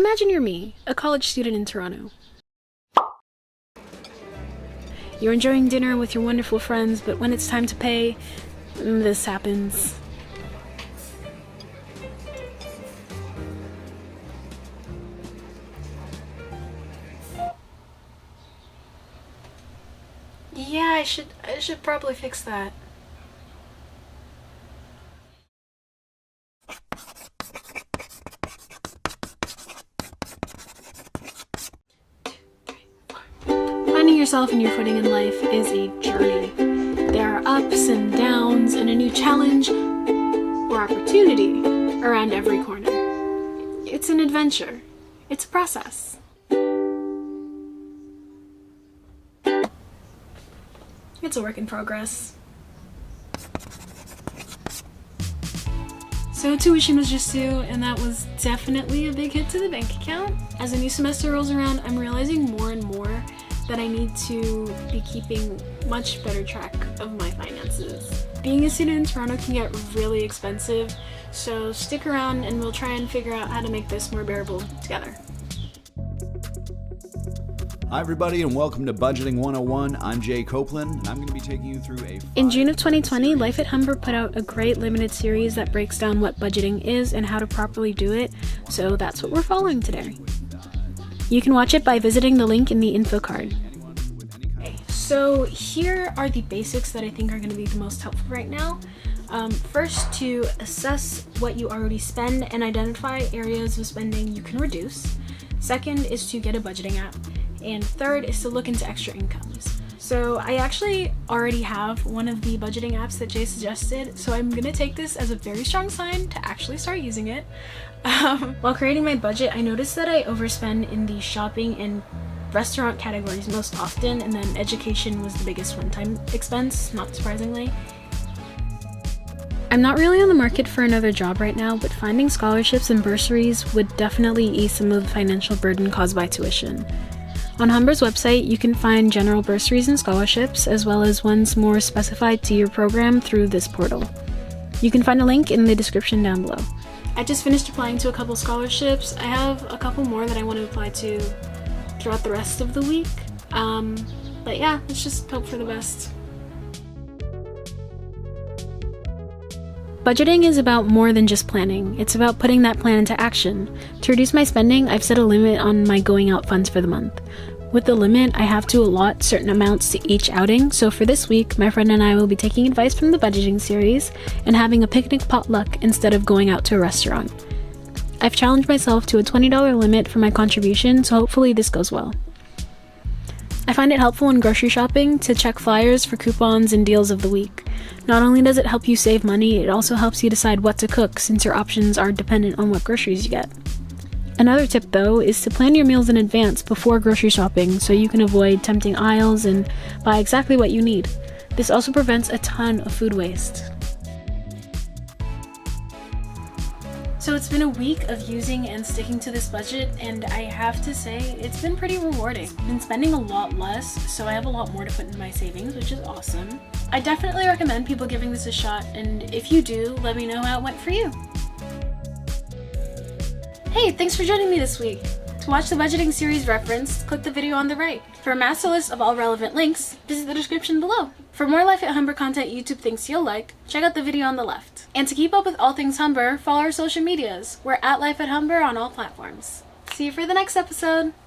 Imagine you're me, a college student in Toronto. You're enjoying dinner with your wonderful friends, but when it's time to pay, this happens. Yeah, I should probably fix that. Finding yourself and your footing in life is a journey. There are ups and downs and a new challenge or opportunity around every corner. It's an adventure. It's a process. It's a work in progress. So tuition was just due, and that was definitely a big hit to the bank account. As a new semester rolls around, I'm realizing more and more that I need to be keeping much better track of my finances. Being a student in Toronto can get really expensive, so stick around and we'll try and figure out how to make this more bearable together. Hi everybody and welcome to Budgeting 101. I'm Jay Copeland and I'm going to be taking you through In June of 2020, Life at Humber put out a great limited series that breaks down what budgeting is and how to properly do it, so that's what we're following today. You can watch it by visiting the link in the info card. Okay, so here are the basics that I think are going to be the most helpful right now. First, to assess what you already spend and identify areas of spending you can reduce. Second is to get a budgeting app. And third is to look into extra incomes. So I actually already have one of the budgeting apps that Jay suggested, so I'm gonna take this as a very strong sign to actually start using it. While creating my budget, I noticed that I overspend in the shopping and restaurant categories most often, and then education was the biggest one-time expense, not surprisingly. I'm not really on the market for another job right now, but finding scholarships and bursaries would definitely ease some of the financial burden caused by tuition. On Humber's website, you can find general bursaries and scholarships, as well as ones more specified to your program through this portal. You can find a link in the description down below. I just finished applying to a couple scholarships. I have a couple more that I want to apply to throughout the rest of the week. But yeah, let's just hope for the best. Budgeting is about more than just planning. It's about putting that plan into action. To reduce my spending, I've set a limit on my going out funds for the month. With the limit, I have to allot certain amounts to each outing, so for this week, my friend and I will be taking advice from the budgeting series and having a picnic potluck instead of going out to a restaurant. I've challenged myself to a $20 limit for my contribution, so hopefully this goes well. I find it helpful in grocery shopping to check flyers for coupons and deals of the week. Not only does it help you save money, it also helps you decide what to cook since your options are dependent on what groceries you get. Another tip though is to plan your meals in advance before grocery shopping so you can avoid tempting aisles and buy exactly what you need. This also prevents a ton of food waste. So it's been a week of using and sticking to this budget, and I have to say it's been pretty rewarding. I've been spending a lot less, so I have a lot more to put in my savings, which is awesome. I definitely recommend people giving this a shot, and if you do, let me know how it went for you. Hey, thanks for joining me this week. To watch the budgeting series referenced, click the video on the right. For a master list of all relevant links, visit the description below. For more Life at Humber content YouTube thinks you'll like, check out the video on the left. And to keep up with all things Humber, follow our social medias. We're at Life at Humber on all platforms. See you for the next episode!